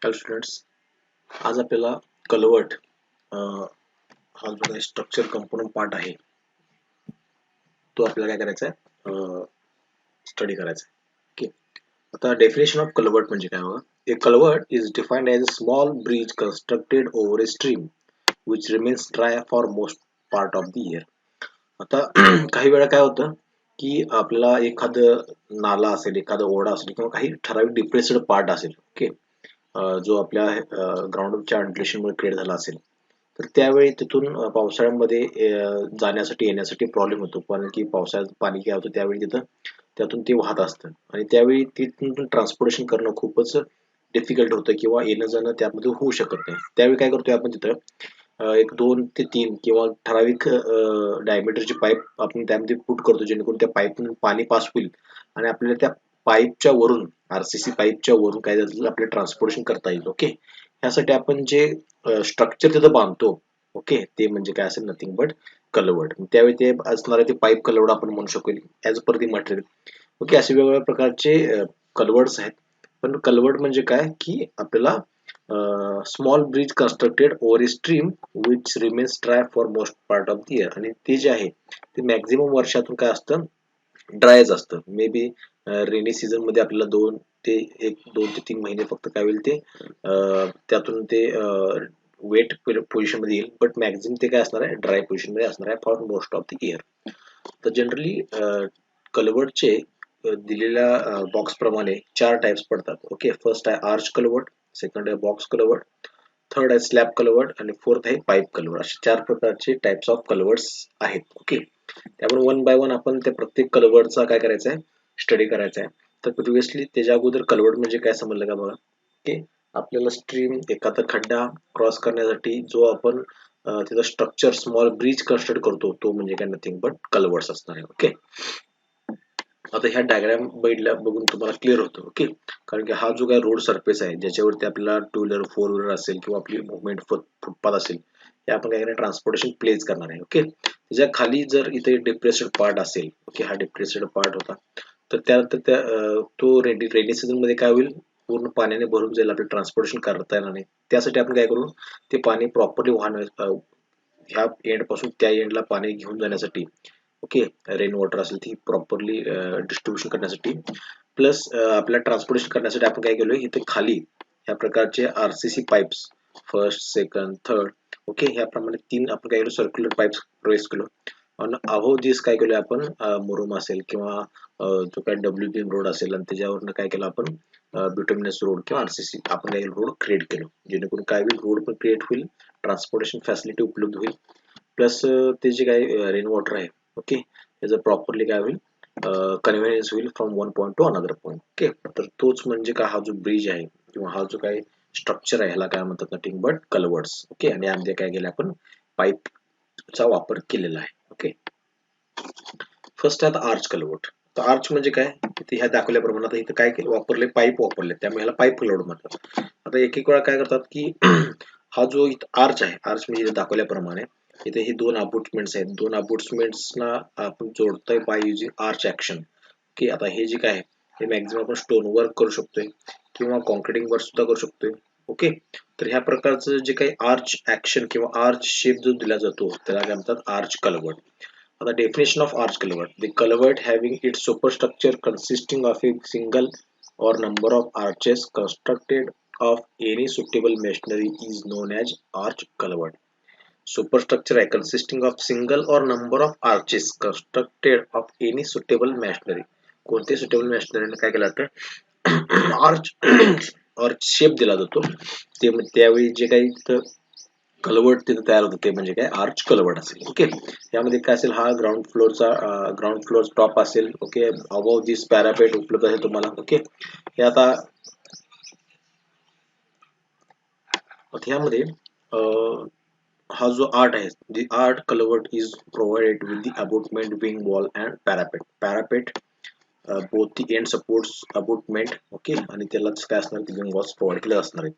Hello students, आज आपल्याला culvert हा जो काही स्ट्रक्चर कंपोनंट पार्ट आहे तो आपल्याला काय करायचा आहे, स्टडी करायचा आहे. ओके. आता डेफिनेशन ऑफ कलवर्ट म्हणजे काय बघा. A culvert is defined as a small bridge constructed over a stream which remains dry for most part of the year. आता काही वेळा काय होतं की आपल्याला एखादं नाला असेल, एखादा ओढा असेल किंवा काही ठराविक डिप्रेस्ड पार्ट असेल, ओके, जो आपल्या ग्राउंडच्या अंडलेशनमुळे क्रिएट झाला असेल, तर त्यावेळी तिथून पावसाळ्यामध्ये जाण्यासाठी येण्यासाठी प्रॉब्लेम होतो. कारण की पावसाळ्यात पाणी काय होतं त्यावेळी तिथं त्यातून ते वाहत असतं आणि त्यावेळी तिथून ट्रान्सपोर्टेशन करणं खूपच डिफिकल्ट होतं किंवा येणं जाणं त्यामध्ये होऊ शकत नाही. त्यावेळी काय करतोय आपण तिथं एक 2 ते 3 किंवा ठराविक डायमीटरची पाईप आपण त्यामध्ये पुट करतो, जेणेकरून त्या पाईपमधून पाणी पास होईल आणि आपल्याला त्या पाईपच्या वरून आरसीसी पाईपच्या वरून काय झालं आपल्याला ट्रान्सपोर्टेशन करता येईल. ओके. ह्यासाठी आपण जे स्ट्रक्चर तिथं बांधतो, ओके, ते म्हणजे काय असेल, नथिंग बट कलवर्ट. त्यावेळी ते असणारे ते पाईप कलवर्ट आपण म्हणू शकतो ॲज पर दी मटेरियल. ओके. असे वेगवेगळ्या प्रकारचे कलवर्ट्स आहेत. पण कलवर्ट म्हणजे काय की आपल्याला small bridge constructed over a stream which remains dry for most part of the year. आणि ते जे आहे ते मॅक्झिमम वर्षातून काय असतं, ड्रायच असतं. मे बी रेनी सीझन मध्ये आपल्याला 2 ते 3 महिने फक्त काय होईल ते त्यातून ते वेट पोझिशन मध्ये येईल, बट मॅक्झिमम ते काय असणार आहे, ड्राय पोझिशन मध्ये असणार आहे for most of the year. तर जनरली कलवर्टचे दिलेल्या बॉक्स प्रमाणे 4 टाइप्स पडतात. ओके. फर्स्ट आहे आर्च कलवर्ट, सेकंड आहे बॉक्स कलवर्ट, थर्ड आहे स्लॅब कलवर्ट आणि फोर्थ आहे पाईप कलवर्ट. असे 4 प्रकारचे टाइप्स ऑफ कलवर्ट्स आहेत. ओके. त्यामुळे वन बाय वन आपण त्या प्रत्येक कलवर्टचा काय करायचा आहे, स्टडी करायचा आहे. तर प्रिव्हियसली त्याच्या अगोदर कलवर्ट म्हणजे काय समजलं का बघा. ओके. आपल्याला स्ट्रीम एखादा खड्डा क्रॉस करण्यासाठी जो आपण त्याचा स्ट्रक्चर स्मॉल ब्रिज कन्स्ट्रक्ट करतो तो म्हणजे काय, नथिंग बट कलवर्ट्स असणार आहे. ओके. आता ह्या डायग्राम बघून तुम्हाला क्लिअर होतं. ओके. कारण की हा जो काही रोड सरफेस आहे ज्याच्यावरती आपल्याला टू व्हीलर, फोर व्हीलर असेल किंवा आपली मुवमेंट फुटपाथ असेल, हे आपण काय करणार, ट्रान्सपोर्टेशन प्लेस करणार आहे. ओके. त्याच्या खाली जर इथे डिप्रेस्ड पार्ट असेल, ओके, हा डिप्रेस्ड पार्ट होता, तर त्यानंतर तो रेनी सीझन मध्ये काय होईल, पूर्ण पाण्याने भरून जाईल, आपलं ट्रान्सपोर्टेशन करता येणार नाही. त्यासाठी आपण काय करू, ते पाणी प्रॉपरली वाहन ह्या एंड पासून त्या एंडला पाणी घेऊन जाण्यासाठी, ओके, रेन वॉटर असेल ती प्रॉपरली डिस्ट्रीब्युशन करण्यासाठी, प्लस आपल्याला ट्रान्सपोर्टेशन करण्यासाठी आपण काय केलोय, इथे खाली ह्या प्रकारचे RCC pipes, first, second, third, okay, ह्याप्रमाणे 3 आपण काय केलं, सर्क्युलर पाईप्स प्रेस केलो. आणि अबोव दिस काय केलं आपण, मुरुम असेल किंवा जो काय डब्ल्यू रोड असेल आणि त्याच्यावरनं काय केलं आपण, बिटुमिनस रोड किंवा आरसीसी आपण काही रोड क्रिएट केलो, जेणेकरून काय होईल, रोड पण क्रिएट होईल, ट्रान्सपोर्टेशन फॅसिलिटी उपलब्ध होईल, प्लस ते जे काही रेन वॉटर आहे, ओके, त्याचं प्रॉपरली काय होईल, कन्व्हिनियन्स होईल from one point two another point. Okay. तर तोच म्हणजे का हा जो ब्रिज आहे किंवा हा जो काही स्ट्रक्चर आहे ह्याला काय म्हणतात, नथिंग बट कलवर्ट्स. ओके. आणि यामध्ये काय केलं आपण, पाईपचा वापर केलेला आहे. ओके. फर्स्ट आहे आर्च कलवर्ट. तर आर्च म्हणजे काय, इथे ह्या दाखवल्याप्रमाणे आता इथे काय केलं, वापरले, पाईप वापरले, त्यामुळे ह्याला पाईप कलवर्ट म्हणतात. आता एक एक वेळा काय करतात की हा जो आर्च आहे, आर्च म्हणजे इथे दाखवल्याप्रमाणे इथे ही 2 अबुटमेंट्स आहेत, 2 अबुटमेंट्सना आपण जोडतोय by using arch action. Okay. आता हे जे काय आहे हे मॅक्झिमम आपण स्टोन वर्क करू शकतोय किंवा कॉन्क्रिटिंग वर्क सुद्धा करू शकतोय. ओके. तर ह्या प्रकारचं जे काही आर्च ऍक्शन किंवा आर्च शेप जो दिला जातो त्याला काय म्हणतात, arch culvert. The definition of arch culvert: the culvert having its superstructure consisting of a single or number of arches constructed of any suitable masonry is known as arch culvert. Superstructure आहे consisting of single or number of arches constructed of any suitable masonry. कोणते suitable masonry काय केलं जातं, arch arch shape दिला जातो, ते त्यावेळी जे काही कलवर्ट तिथे तयार होतं ते म्हणजे काय, आर्च कलवर्ट असेल. ओके. यामध्ये काय असेल, हा ग्राउंड फ्लोर टॉप असेल. ओके. अबोव दिस पॅरापेट उपलब्ध आहे तुम्हाला. ओके. हे आता ह्यामध्ये हा जो आर्ट आहे, the arch culvert is provided with the abutment, wing wall and parapet both the end supports abutment. Okay. आणि त्यालाच काय असणार, ती विंग वॉल्स प्रोव्हाइड केले असणार आहेत.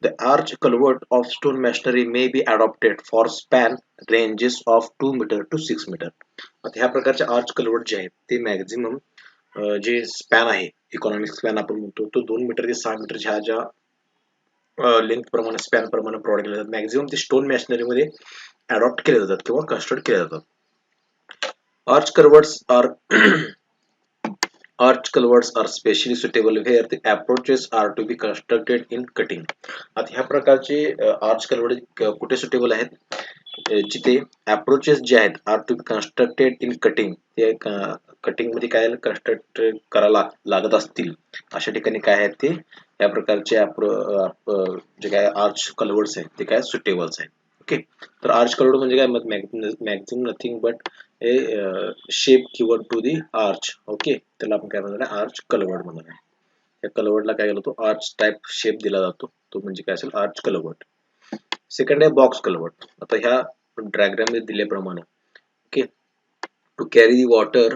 The arch culvert of stone masonry may be adopted for span ranges of 2 meter to 6 meter. आता ह्या प्रकारचे आर्च कलवर्ट जे आहेत ते मॅक्झिमम जे स्पॅन आहे, इकॉनॉमिक स्पॅन आपण म्हणतो, तो 2 मीटर ते 6 मीटर ह्या ज्या लेंथ प्रमाणे स्पॅन प्रमाणे प्रोव्हाइड केले जातात. मॅक्झिमम ते स्टोन मॅशनरी मध्ये अडॉप्ट केले जातात किंवा कन्स्ट्रक्ट केले जातात. Arch culverts are arch culverts are specially suitable where the approaches are to be constructed in cutting. आता ह्या प्रकारचे आर्च कल्वर्ट कुठे सुटेबल आहेत, जिथे अप्रोचेस जे आहेत are to be constructed in cutting, ते कटिंग मध्ये काय कन्स्ट्रक्ट करायला लागत असतील अशा ठिकाणी काय आहेत ते या प्रकारचे जे काय आर्च कल्वर्ट्स आहेत ते काय सुटेबल्स आहेत. ओके, तर आर्च कल्वर्ट म्हणजे काय, मॅक्झिमम नथिंग बट हे shape given to the arch. Okay, त्याला आपण काय म्हणणार आहे, आर्च कल्वर्ट म्हणणार आहे. या कल्वर्टला काय केला जातो, आर्च टाइप शेप दिला जातो, तो म्हणजे काय असेल, आर्च कल्वर्ट. सेकंड आहे बॉक्स कल्वर्ट. आता ह्या डायग्राम मध्ये दिल्याप्रमाणे okay, to carry the water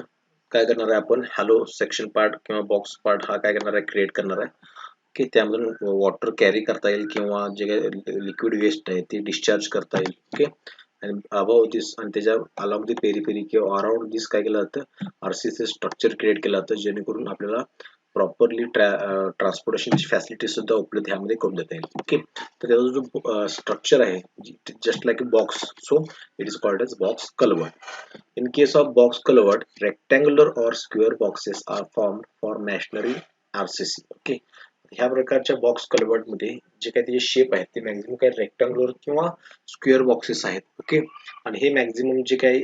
काय करणार आहे आपण, हॅलो सेक्शन पार्ट किंवा बॉक्स पार्ट हा काय करणार आहे, क्रिएट करणार आहे की त्यामधून वॉटर कॅरी करता येईल किंवा जे काही लिक्विड वेस्ट आहे ते डिस्चार्ज करता येईल. ओके, आणि अबाव दिस आणि त्याच्या अलॉंग दी पेरी किंवा अराउंड दिस काय केलं जातं, आरसीसी स्ट्रक्चर क्रिएट केलं जातं जेणेकरून आपल्याला प्रॉपरली ट्रान्सपोर्टेशनची फॅसिलिटी सुद्धा उपलब्ध ह्यामध्ये करून देता येईल. ओके, तर त्याचा जो स्ट्रक्चर आहे just like a box, so it is called as box culvert. In case of box culvert, rectangular or square boxes are formed for masonry RCC. Okay, ह्या प्रकारच्या बॉक्स कल्वर्ट मध्ये जे काही त्याचे शेप आहेत ते मॅक्झिमम काही रेक्टँग्युलर किंवा स्क्वेअर बॉक्सेस आहेत. ओके, आणि हे मॅक्झिमम जे काही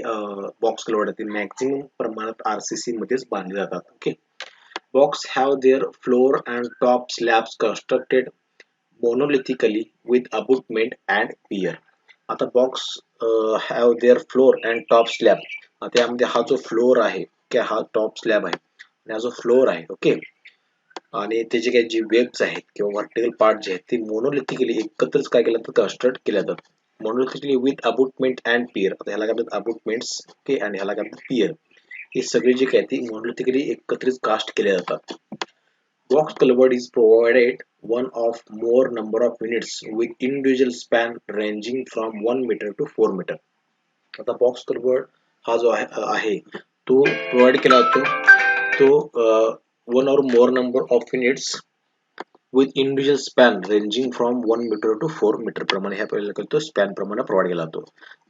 बॉक्स कल्वर्ट आहेत ते मॅक्झिमम प्रमाणात आरसीसी मध्येच बांधले जातात. Okay, box have there floor and top slabs constructed monolithically with abutment and pier. आता box have there floor and top slab, त्यामध्ये हा जो फ्लोर आहे किंवा हा टॉप स्लॅब आहे आणि हा जो फ्लोर आहे. ओके, आणि त्याचे काही जे वेब्स आहेत किंवा व्हर्टिकल पार्ट जे आहेत ते मोनोलिथिकली एकत्रच काय केलं तर कन्स्ट्रक्ट केल्या जातात. मोनोलिथिकली विथ अबुटमेंट अँड पियर. आता ह्याला काय म्हणतात अबुटमेंट्स. ओके, आणि ह्याला काय म्हणतात पियर. हे सगळे जे काय ते मोनोलिथिकली एकत्रित कास्ट केले जातात. Box culvert is provided one of more number of units with individual span ranging from 1 meter to 4 meter. आता बॉक्स कल्वर्ट हा जो आहे तो प्रोव्हाइड केला जातो, तो one or more number of units with individual span ranging from 1 metre to 4 metre प्रमाणे ह्या पहिला स्पॅन प्रमाणे प्रोव्हाइड केला जातो.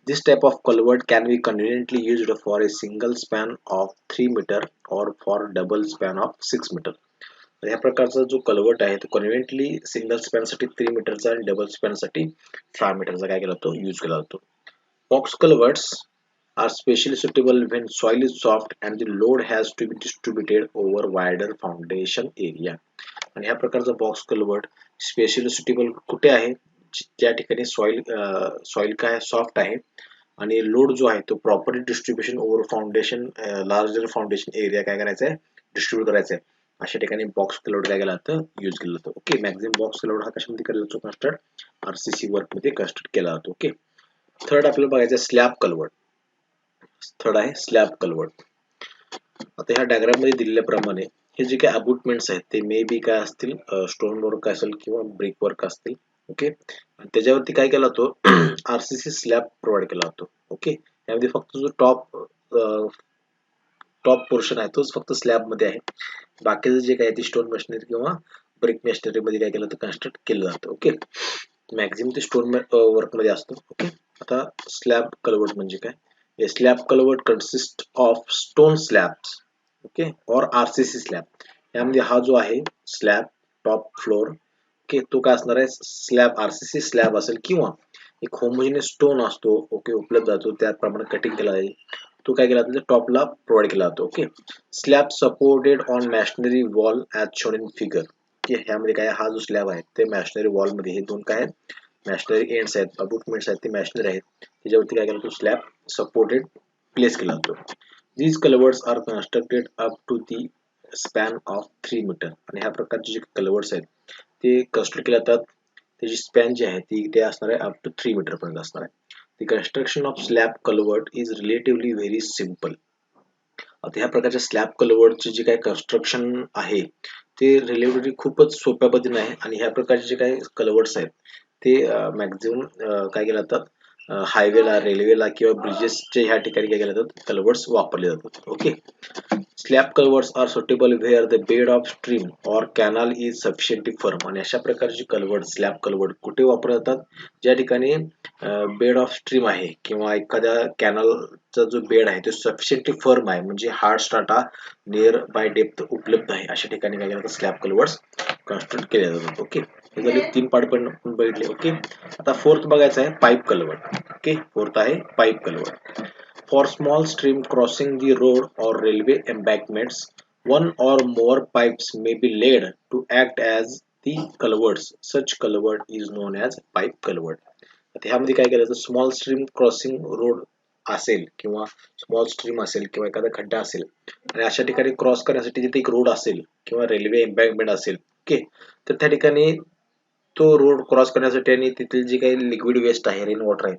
This type of culvert can be conveniently used for a single span of 3 meter or for double span of 6 meter. ह्या प्रकारचा जो culvert आहे तो कन्व्हिनियंटली सिंगल स्पॅन साठी 3 मीटरचा आणि डबल स्पॅन साठी 6 मीटरचा काय केला जातो, यूज केला जातो. Box culverts are specially suitable when soil is soft and the load has to be distributed over wider foundation area. आणि ह्या प्रकारचा बॉक्स कल्वर्ट स्पेशली सुटेबल कुठे आहे, ज्या ठिकाणी सॉइल काय सॉफ्ट आहे आणि लोड जो आहे तो properly distribution over foundation larger foundation area काय करायचा आहे, डिस्ट्रीब्यूट करायचा आहे. अशा ठिकाणी बॉक्स कल्वर्ट काय केला जातं, यूज केलं जातं. ओके, मॅक्झिमम बॉक्स कल्वर्ट हा कशामध्ये केला जातो, कन्स्ट्रक्ट आरसीसी वर्क मध्ये कन्स्ट्रक्ट केला जातो. ओके, थर्ड आपल्याला बघायचं स्लॅब कल्वर्ट. थर्ड आहे स्लॅब कल्वर्ट. आता ह्या डायग्राम मध्ये दिलेल्याप्रमाणे हे जे काही अबुटमेंट्स आहेत ते मे बी काय असतील, स्टोन वर्क असेल किंवा ब्रिक वर्क असतील. ओके, आणि त्याच्यावरती काय केला जातो, आरसीसी स्लॅब प्रोव्हाइड केला जातो. ओके, त्यामध्ये फक्त जो टॉप पोर्शन आहे तोच फक्त स्लॅब मध्ये आहे, बाकीचं जे काय ते स्टोन मशिनरी किंवा ब्रिक मशिनरी मध्ये काय केलं तर कन्स्ट्रक्ट केलं जातं. ओके, मॅक्झिमम ते स्टोन वर्क मध्ये असतं. ओके, आता स्लॅब कल्वर्ट म्हणजे काय, a slab culvert consists of stone slabs, okay, or RCC slab. यामध्ये हा जो आहे स्लॅब टॉप फ्लोर, ओके, तो काय असणार आहे, स्लॅब आरसीसी स्लॅब असेल किंवा एक होमोजेनियस स्टोन असतो. ओके, उपलब्ध असतो त्याप्रमाणे कटिंग केला जाईल, तो काय केला जातो टॉपला प्रोव्हाइड केला जातो. Okay, slab supported on masonry wall as shown in figure. ह्यामध्ये काय, हा जो स्लॅब आहे ते मॅशनरी वॉल मध्ये हे दोन काय मॅशनरी एंड्स आहेत, अबुटमेंट्स आहेत ते मॅशनरी आहेत, त्याच्यावरती काय केला तो स्लॅब सपोर्टेड प्लेस केला जातो. These culverts are constructed up to the span of 3 metre. आणि ह्या प्रकारचे जे कल्वर्ट्स आहेत ते कन्स्ट्रक्ट केले जातात, त्याची स्पॅन जी आहे ती ते असणार आहे अप टू 3 मीटर पर्यंत असणार आहे. The construction of slab culvert is relatively very simple. आता ह्या प्रकारच्या स्लॅब कल्वर्टचे जे काही कन्स्ट्रक्शन आहे ते रिलेटिव्हली खूपच सोप्या पद्धतीने आहे. आणि ह्या प्रकारचे जे काही कल्वर्ट्स आहेत ते मॅक्झिमम काय केले जातात, हायवेला, रेल्वेला किंवा ब्रिजेसच्या ह्या ठिकाणी काय केले जातात, कल्वर्ट्स वापरले जातात. Okay. Slab culverts are suitable where the bed of stream or canal is sufficiently firm. आणि अशा प्रकारची कल्वर्ट, स्लॅब कल्वर्ट कुठे वापरले जातात, ज्या ठिकाणी बेड ऑफ स्ट्रीम आहे किंवा एखाद्या कॅनलचा जो बेड आहे तो सफिशियंटली फर्म आहे, म्हणजे hard strata near by depth उपलब्ध आहे, अशा ठिकाणी काय केलं स्लॅब कल्वर्ट्स कन्स्ट्रक्ट केले जातात. ओके. हे झाले 3 पार्ट पण बघितले. ओके. आता फोर्थ बघायचं आहे पाईप कल्वर्ट. ओके. फोर्थ आहे pipe culvert. For small stream crossing the road or railway embankments, one or more pipes may be laid to act as the culverts. Such culvert is known as pipe culvert. आता ह्यामध्ये काय करायचं, small stream crossing road असेल किंवा small stream असेल किंवा एखादा खड्डा असेल आणि अशा ठिकाणी क्रॉस करण्यासाठी तिथे एक रोड असेल किंवा रेल्वे एम्बॅकमेंट असेल. ओके. तर त्या ठिकाणी तो रोड क्रॉस करण्यासाठी आणि तिथील जे काही लिक्विड वेस्ट आहे, रेन वॉटर आहे,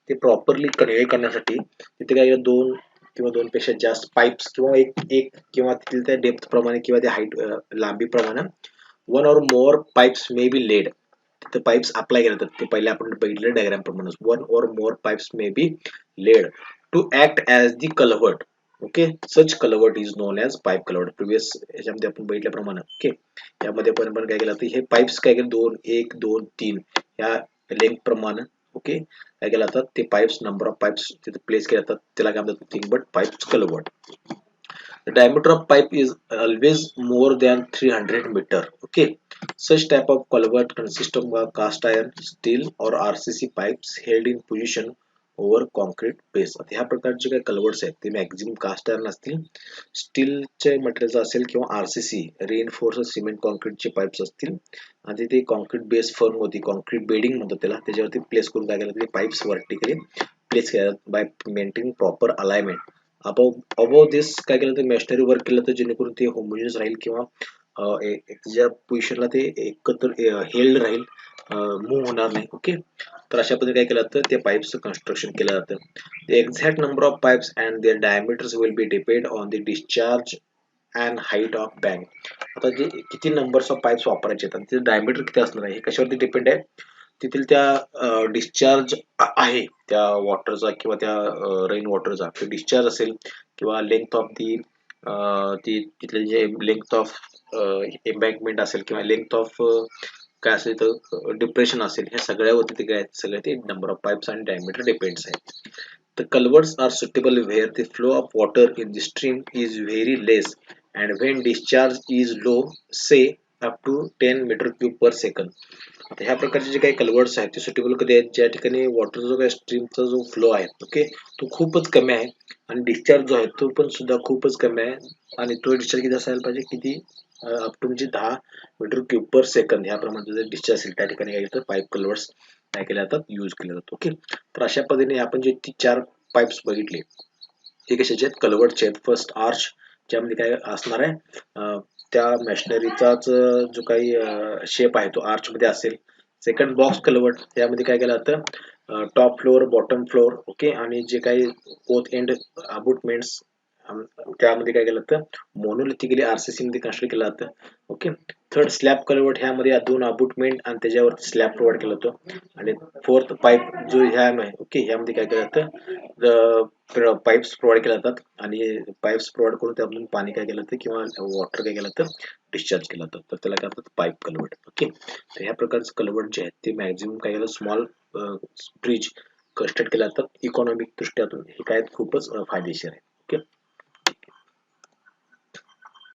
ते प्रॉपरली कन्व्हे करण्यासाठी तिथे काही 2 किंवा 2 पेक्षा जास्त पाईप्स किंवा एक किंवा तिथील त्या डेप्थ प्रमाणे किंवा त्या हाईट लांबी प्रमाणे one or more pipes may be laid. तिथे पाईप्स अप्लाय केले जातात. ते पहिले आपण बघितलं डायग्राम प्रमाणे. One or more pipes may be laid to act as the culvert. Okay. Such culvert is known as pipe culvert. Previous याच्यामध्ये आपण बघितल्याप्रमाणे. ओके. यामध्ये पण काय केलं, हे पाईप्स काय केलं, 2 1 2 3 या लेंथ प्रमाणे. ओके. काय केलं जातात, ते पाईप्स, नंबर ऑफ पाईप्स तिथे प्लेस केले जातात, त्याला काय म्हणतात, thing but pipes culvert. The diameter of pipe is always more than 300 meter. Okay. Such type of culvert consists of cast iron, steel or RCC pipes held in position over concrete base. आता ह्या प्रकारचे काही कल्वर्ट्स आहेत ते maximum caste iron असतील, स्टीलचे material असेल किंवा RCC रिइन्फोर्स सिमेंट कॉन्क्रीटचे पाईप्स असतील आणि ते कॉन्क्रीट बेस फर्म होती, कॉन्क्रीट बेडिंग म्हणतात त्याला, त्याच्यावरती प्लेस करून काय केलं, ते पाईप्स वर्टिकली प्लेस केले by maintaining proper alignment. Above this काय केलं, तर मॅशनरी वर्क केलं तर जेणेकरून ते होमोजिनियस राहील किंवा त्याच्या पोझिशनला ते एकत्र हेल्ड राहील, मूव्ह होणार नाही. ओके. तर अशा पद्धतीने काय केलं जातं, ते पाईप्सचं कन्स्ट्रक्शन केलं जातं. The exact number of pipes and their diameters will be depend on the discharge and height of bank. आता जे किती नंबर्स ऑफ पाईप्स वापरायचे आहेत आणि त्याचं डायमीटर किती असणार आहे हे कशावरती डिपेंड आहे, तिथील त्या डिस्चार्ज आहे त्या वॉटरचा किंवा त्या रेन वॉटरचा डिस्चार्ज असेल किंवा लेंथ ऑफ ती तिथले जे लेंथ ऑफ एम्बँकमेंट असेल किंवा लेंथ ऑफ काय असेल तर डिप्रेशन असेल, ह्या सगळ्यावरती ते काय सगळे ते नंबर ऑफ पाईप्स आणि डायमीटर डिपेंड्स आहे. The culverts are suitable where the flow of water in the stream is very less and when discharge is low, say up to 10 meter cube per second. आता ह्या प्रकारचे जे काही कल्वर्ट्स आहेत ते suitable कधी आहेत, ज्या ठिकाणी वॉटर जो काही स्ट्रीमचा जो फ्लो आहे, ओके, तो खूपच कमी आहे आणि डिस्चार्ज जो आहे तो पण सुद्धा खूपच कमी आहे. आणि तो डिस्चार्ज किती असायला पाहिजे, किती अप टू म्हणजे 10 मीटर क्यूब पर सेकंद ह्या प्रमाणे जर डिस्चार्ज असेल त्या ठिकाणी काय येतं, पाईप कल्वर्ट्स काय केले जातात, यूज केले जातात. ओके. तर अशा पद्धतीने आपण जे 4 पाईप्स बघितले ते कशाचे आहेत, कल्वर्टचे आहेत. फर्स्ट आर्च, ज्यामध्ये काय असणार आहे, त्या मॅशनरीचाच जो काही शेप आहे तो आर्च मध्ये असेल. सेकंड बॉक्स कल्वर्ट, त्यामध्ये काय केलं जातं, top floor, bottom floor. Okay. आणि जे काही बोथ एंड अबुटमेंट्स त्यामध्ये काय केलं जातं, मोनोलिथिकली RCC मध्ये कन्स्ट्रक्ट केलं जातं. ओके. थर्ड स्लॅब कल्वर्ट, ह्यामध्ये 2 अबुटमेंट आणि त्याच्यावर स्लॅब प्रोव्हाइड केलं जातो. आणि फोर्थ पाईप जो ह्या आहे, ओके, ह्यामध्ये काय केलं जातं, पाईप्स प्रोव्हाइड केले जातात आणि पाईप्स प्रोव्हाइड करून त्यामधून पाणी काय केलं जातं किंवा वॉटर काय केलं जातं, डिस्चार्ज केलं जातं. तर त्याला काय म्हणतात, पाईप कल्वर्ट. ओके. तर ह्या प्रकारचे कल्वर्ट जे आहेत ते मॅक्झिमम काय केलं, स्मॉल ब्रिज कन्स्ट्रक्ट केले जातात. इकॉनॉमिक दृष्ट्यातून हे काय खूपच फायदेशीर आहे. ओके.